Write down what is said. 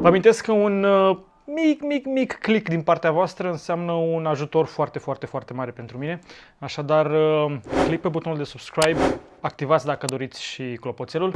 Vă amintesc că un mic click din partea voastră înseamnă un ajutor foarte mare pentru mine. Așadar, click pe butonul de subscribe, activați dacă doriți și clopoțelul.